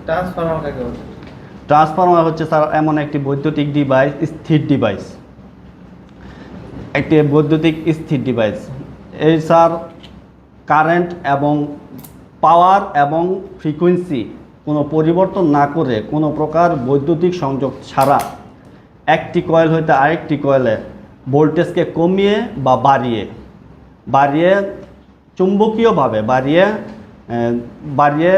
Transformer কাকে বলে? Transformer হচ্ছে স্যার এমন একটি বৈদ্যুতিক ডিভাইস, স্থির ডিভাইস, একটি বৈদ্যুতিক স্থির ডিভাইস। এই স্যার কারেন্ট এবং পাওয়ার এবং ফ্রিকোয়েন্সি কোনো পরিবর্তন না করে কোনো প্রকার বৈদ্যুতিক সংযোগ ছাড়া একটি কয়েল হইতে আরেকটি কয়েলে ভোল্টেজকে কমিয়ে বা বাড়িয়ে চুম্বকীয়ভাবে বাড়িয়ে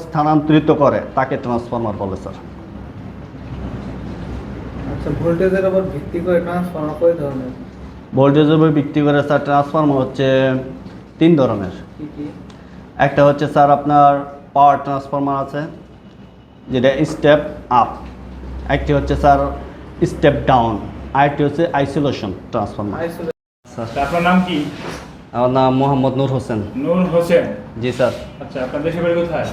স্থানান্তরিত করে, তাকে ট্রান্সফরমার বলে স্যার। আচ্ছা, ভোল্টেজের উপর ভিত্তি করে ট্রান্সফরমার কয় ধরনের? ভোল্টেজের উপর ভিত্তি করে স্যার ট্রান্সফরমার হচ্ছে 3 ধরনের। কি কি? একটা হচ্ছে স্যার আপনার পাওয়ার ট্রান্সফরমার আছে, যেটা স্টেপ আপ। একটি হচ্ছে স্যার স্টেপ ডাউন। আরেকটি হচ্ছে আইসোলেশন ট্রান্সফরমার। আপনার নাম কি? আমার নাম মোহাম্মদ নূর হোসেন। নূর হোসেন। জি স্যার। আচ্ছা, আপনার দেশের বাড়ি কোথায়?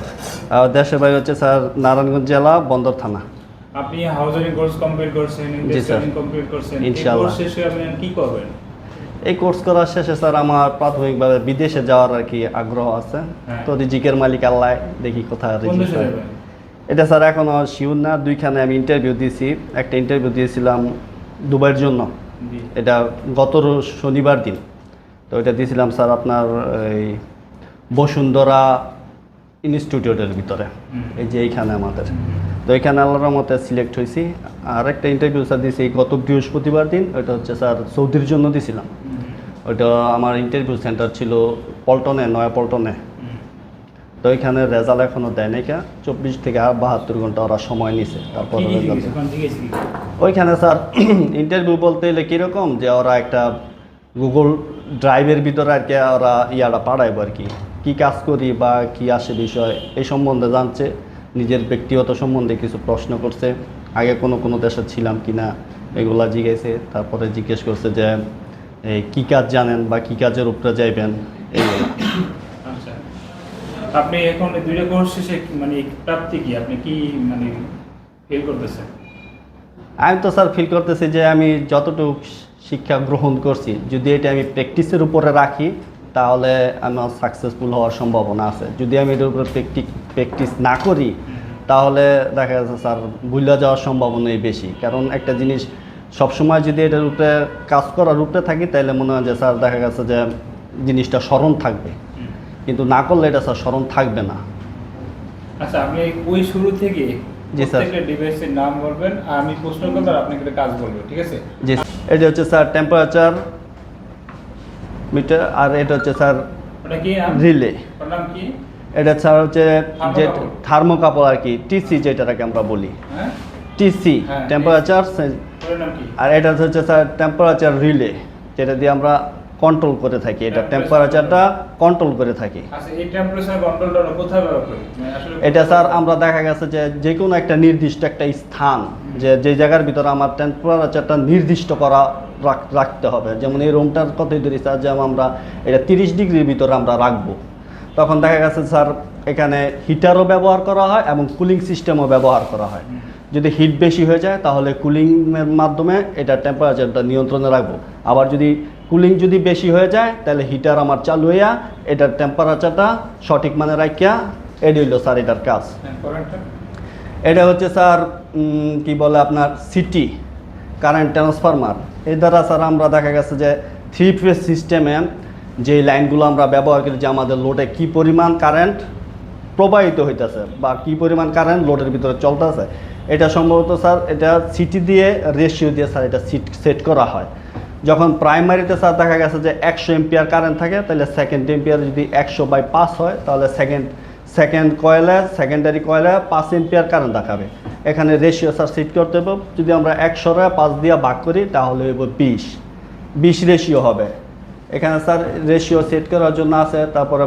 দেশের বাড়ি হচ্ছে স্যার নারায়ণগঞ্জ জেলা, বন্দর থানা। আপনি হাউজিং কোর্স কমপ্লিট করছেন, ইন্ডাস্ট্রিয়াল কমপ্লিট করছেন, ইনশাআল্লাহ। এই কোর্স শেষে আপনি কি করবেন? এই কোর্স করার শেষে স্যার আমার প্রাথমিকভাবে বিদেশে যাওয়ার আর কি আগ্রহ আছে। তো রিজিকের মালিক আল্লাহ, দেখি কোথায় কোন রিজিক দেশে হয়। যাবেন? এটা স্যার এখনও শিওর না। 2খানে আমি ইন্টারভিউ দিয়েছি। একটা ইন্টারভিউ দিয়েছিলাম দুবাইয়ের জন্য, জি। এটা গত শনিবার দিন। তো এটা দিয়েছিলাম স্যার আপনার এই বসুন্ধরা ইনস্টিটিউটের ভিতরে, এই যে এইখানে আমাদের। তো এখানে আল্লাহর মতে সিলেক্ট হয়েছি। আর একটা ইন্টারভিউ স্যার দিয়েছি গত বৃহস্পতিবার দিন, ওইটা হচ্ছে স্যার সৌদির জন্য দিয়েছিলাম। ওইটা আমার ইন্টারভিউ সেন্টার ছিল পল্টনে, নয়া পল্টনে। তো ওইখানে রেজাল্ট এখনও দেয় নাই, 24 থেকে 72 ঘন্টা ওরা সময় নিছে। তারপর ওইখানে স্যার ইন্টারভিউ বলতে গেলে কীরকম, যে ওরা একটা গুগল ড্রাইভের ভিতরে আর কি ওরা ইয়াটা পাঠাইব আর কি, কী কাজ করি বা কী আসে বিষয় এই সম্বন্ধে জানছে। নিজের ব্যক্তিগত সম্বন্ধে কিছু প্রশ্ন করছে, আগে কোনো দেশে ছিলাম কি না এগুলা জিজ্ঞেসে। তারপরে জিজ্ঞেস করছে যে এই কী কাজ জানেন বা কী কাজের উপরে যাইবেন এইগুলো। আচ্ছা, আপনি এখন এই 2টা কোর্স শেষে মানে প্রাপ্তি কি, আপনি কি মানে ফিল করতেছেন? আমি তো স্যার ফিল করতেছি যে আমি যতটুকু শিক্ষা গ্রহণ করছি, যদি এটা আমি প্র্যাকটিসের উপরে রাখি তাহলে আমার সাকসেসফুল হওয়ার সম্ভাবনা আছে। যদি আমি এটার উপরে প্র্যাকটিস না করি তাহলে দেখা যাচ্ছে স্যার ভুলে যাওয়ার সম্ভাবনাই বেশি। কারণ একটা জিনিস সবসময় যদি এটার উপরে কাজ করার উপরে থাকি তাহলে মনে হয় যে স্যার দেখা গেছে যে জিনিসটা স্মরণ থাকবে, কিন্তু না করলে এটা স্যার স্মরণ থাকবে না। আচ্ছা, আপনি ওই শুরু থেকে জি স্যার। প্রত্যেকটা ডিভাইসের নাম বলবেন আর আমি প্রশ্ন করব আর আপনি একটা কাজ বলবেন, ঠিক আছে? জি, এটা হচ্ছে স্যার টেম্পারেচার মিটার, আর এটা হচ্ছে স্যার ওটা কি রিলে। ওটার নাম কি? এটা স্যার হচ্ছে যে থার্মোকাপল। থার্মোকাপল আর কি, টিসি যেটাকে আমরা বলি, হ্যাঁ, টিসি হ্যাঁ, টেম্পারেচার। ওটার নাম কি? আর এটা হচ্ছে স্যার টেম্পারেচার রিলে, যেটা দিয়ে আমরা কন্ট্রোল করে থাকি, এটা টেম্পারেচারটা কন্ট্রোল করে থাকি। আচ্ছা, এই টেম্পারেচার কন্ট্রোলটা কোথায় ব্যবহার করি? মানে আসলে এটা স্যার আমরা দেখা গেছে যে কোনো একটা নির্দিষ্ট একটা স্থান, যে জায়গার ভিতরে আমার টেম্পারেচারটা নির্দিষ্ট করা রাখতে হবে। যেমন এই রুমটার কথাই ধরি স্যার, যেমন আমরা এটা 30 ডিগ্রির ভিতরে আমরা রাখবো, তখন দেখা গেছে স্যার এখানে হিটারও ব্যবহার করা হয় এবং কুলিং সিস্টেমও ব্যবহার করা হয়। যদি হিট বেশি হয়ে যায় তাহলে কুলিংয়ের মাধ্যমে এটা টেম্পারেচারটা নিয়ন্ত্রণে রাখবো। আবার যদি কুলিং যদি বেশি হয়ে যায় তাহলে হিটার আমার চালু হইয়া এটার টেম্পারেচারটা সঠিক মানে রাখিয়া এডি হইল স্যার এটার কাজ। এটা হচ্ছে স্যার কি বলে আপনার সিটি কারেন্ট ট্রান্সফরমার। এই দ্বারা স্যার আমরা দেখা গেছে যে 3 ফেজ সিস্টেমে যে লাইনগুলো আমরা ব্যবহার করি, যে আমাদের লোডে কী পরিমাণ কারেন্ট প্রবাহিত হইতেছে বা কী পরিমাণ কারেন্ট লোডের ভিতরে চলতেছে, এটা সম্ভবত স্যার এটা সিটি দিয়ে রেশিও দিয়ে স্যার এটা সেট করা হয়। যখন প্রাইমারিতে স্যার দেখা গেছে যে 100 এম্পিয়ার কারেন্ট থাকে, তাহলে সেকেন্ড এম্পিয়ার যদি 100/5 হয় তাহলে সেকেন্ডারি কয়েলে 5 এম্পিয়ার কারেন্ট দেখাবে। এখানে রেশিও স্যার সেট করতে হবে। যদি আমরা 100 5 দিয়ে ভাগ করি তাহলে হইব 20 রেশিও হবে। এখানে স্যার রেশিও সেট করার জন্য আছে, তারপরে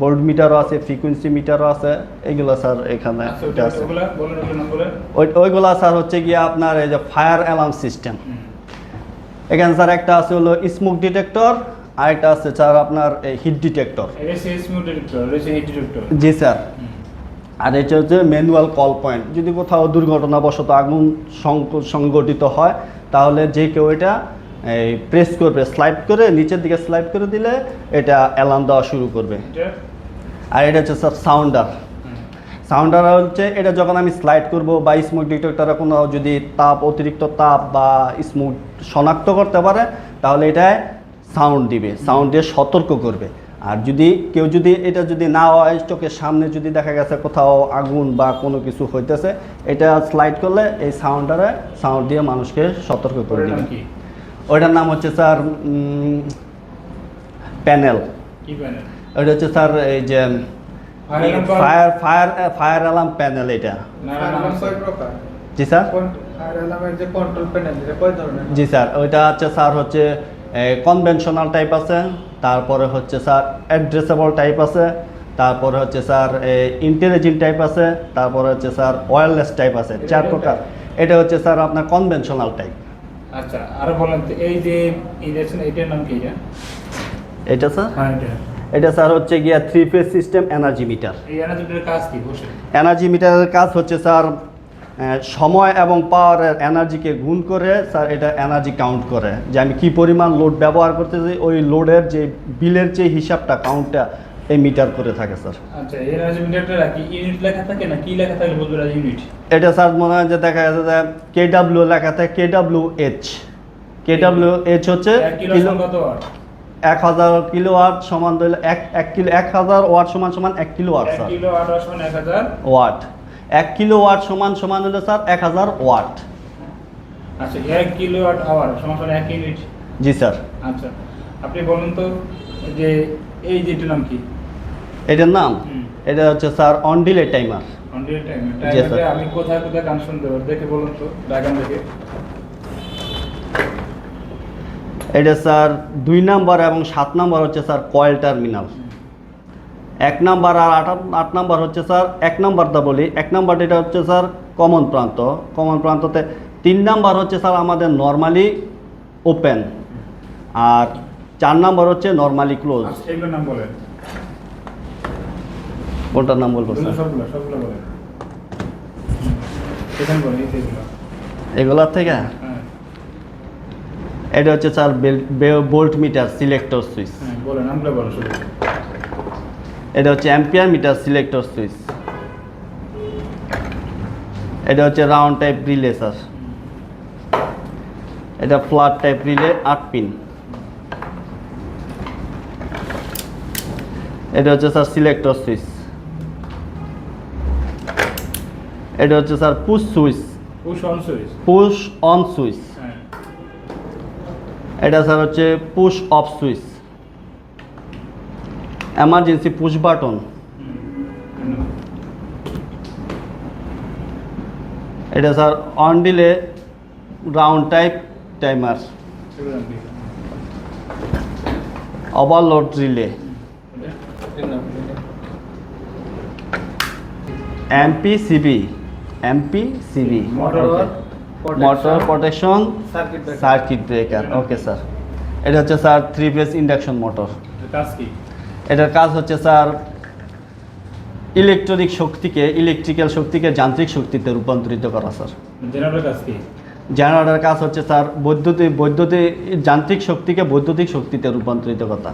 ভোল্ট মিটারও আছে, ফ্রিকোয়েন্সি মিটারও আছে, এগুলো স্যার এখানে আছে। ওইগুলা স্যার হচ্ছে গিয়ে আপনার এই যে ফায়ার অ্যালার্ম সিস্টেম। এখানে স্যার একটা আছে হলো স্মোক ডিটেক্টর, আর একটা আছে স্যার আপনার হিট ডিটেক্টর। জি স্যার। আর এটা হচ্ছে ম্যানুয়াল কল পয়েন্ট। যদি কোথাও দুর্ঘটনাবশত আগুন সংঘটিত হয় তাহলে যে কেউ এটা প্রেস করবে, স্লাইড করে নিচের দিকে স্লাইড করে দিলে এটা অ্যালার্ম দেওয়া শুরু করবে। আর এটা হচ্ছে স্যার সাউন্ডার। সাউন্ডার হচ্ছে এটা যখন আমি স্লাইড করব বা স্মোক ডিটেক্টরে কোনো যদি অতিরিক্ত তাপ বা স্মোক শনাক্ত করতে পারে তাহলে এটায় সাউন্ড দিবে, সাউন্ড দিয়ে সতর্ক করবে। আর যদি কেউ যদি এটা যদি না হয়, চোখের সামনে যদি দেখা গেছে কোথাও আগুন বা কোনো কিছু হইতেছে, এটা স্লাইড করলে এই সাউন্ডারে সাউন্ড দিয়ে মানুষকে সতর্ক করে দিবে। ওইটার নাম হচ্ছে স্যার প্যানেল। কি প্যানেল? ওইটা হচ্ছে স্যার এই যে ফায়ার অ্যালার্ম প্যানেল। এটা জি স্যার। জি স্যার, ওইটা হচ্ছে স্যার হচ্ছে কনভেনশনাল টাইপ আছে, তারপরে হচ্ছে স্যার অ্যাড্রেসেবল টাইপ আছে, তারপরে হচ্ছে স্যার ইন্টেলিজেন্ট টাইপ আছে, তারপরে হচ্ছে স্যার ওয়্যারলেস টাইপ আছে, 4 প্রকার। এটা হচ্ছে স্যার আপনার কনভেনশনাল টাইপ। আচ্ছা, আরো বলেন তো এই যে ইলেকশন এটার নাম কি? এটা স্যার, হ্যাঁ এটা স্যার হচ্ছে গিয়া 3 ফেজ সিস্টেম এনার্জি মিটার। এই এনার্জি মিটারের কাজ কি বসে? এনার্জি মিটারের কাজ হচ্ছে স্যার সময় এবং পাওয়ারের এনার্জিকে গুণ করে স্যার এটা এনার্জি কাউন্ট করে, যে আমি কি পরিমাণ লোড ব্যবহার করতেছি ওই লোডের যে বিলের যে হিসাবটা কাউন্টটা এই মিটার করে থাকে স্যার। আচ্ছা, এই এনার্জি মিটারটা কি ইউনিট লেখা থাকে না কি লেখা থাকে বলতে পারি? ইউনিট এটা স্যার মনে হয় যে দেখা যাচ্ছে যে কেডব্লিউ লেখা থাকে, কেডব্লিউএইচ। কেডব্লিউএইচ হচ্ছে 1 কিলো কত ওয়াট? 1000 কিলোওয়াট সমান হলো 1000 ওয়াট সমান 1 কিলোওয়াট 1 স্যার। কিলোওয়াট সমান 1000 ওয়াট। 1 কিলোওয়াট সমান হলো স্যার 1000 ওয়াট। আচ্ছা, 1 কিলোওয়াট আওয়ার সমান 1 ইউনিট। জি স্যার। আচ্ছা, আপনি বলুন তো যে এই যেটার নাম কি? এটার নাম এটা হচ্ছে sir on delay timer. On delay জি স্যার। টাইমারে আমি কোথায় কোথায় কানেকশন দেব দেখে বলুন তো ডায়াগ্রাম দেখে। এটা স্যার 2 নাম্বার এবং 7 নাম্বার হচ্ছে স্যার কয়েল টার্মিনাল। 1 নাম্বার আর 8 নাম্বার হচ্ছে স্যার 1 নাম্বারটা বলি। 1 নাম্বার এটা হচ্ছে স্যার কমন প্রান্ত। কমন প্রান্ততে 3 নাম্বার হচ্ছে স্যার আমাদের নরমালি ওপেন, আর 4 নাম্বার হচ্ছে নরমালি ক্লোজ। আচ্ছা, এগুলোর নাম বলেন। কোনটার নাম বলবো স্যার? সবগুলো বলেন। এখানে বলেন এই যেগুলো। এগুলার থেকে হ্যাঁ এটা হচ্ছে sir bolt metre selector switch. হ্যাঁ, বলেন নামগুলো বলেন শুধু। এটা হচ্ছে অ্যাম্পিয়ার মিটার সিলেক্টর সুইচ। এটা হচ্ছে রাউন্ড টাইপ রিলে স্যার। এটা ফ্ল্যাট টাইপ রিলে 8 পিন। এটা হচ্ছে স্যার সিলেক্টর সুইচ। এটা হচ্ছে sir push switch. Push on switch. Push on switch. হ্যাঁ, এটা স্যার হচ্ছে push off switch. Emergency push button. এটা sir on delay round type timer. এগুলোর নাম কি? Overload relay. MPCB. MPCB motor protection circuit breaker. Okay sir. এটা হচ্ছে sir 3 phase induction motor. এর কাজ কি? এটার কাজ হচ্ছে স্যার ইলেকট্রিক্যাল শক্তিকে যান্ত্রিক শক্তিতে রূপান্তরিত করা স্যার। জেনারেটরের কাজ কি? জেনারেটরের কাজ হচ্ছে স্যার যান্ত্রিক শক্তিকে বৈদ্যুতিক শক্তিতে রূপান্তরিত করা।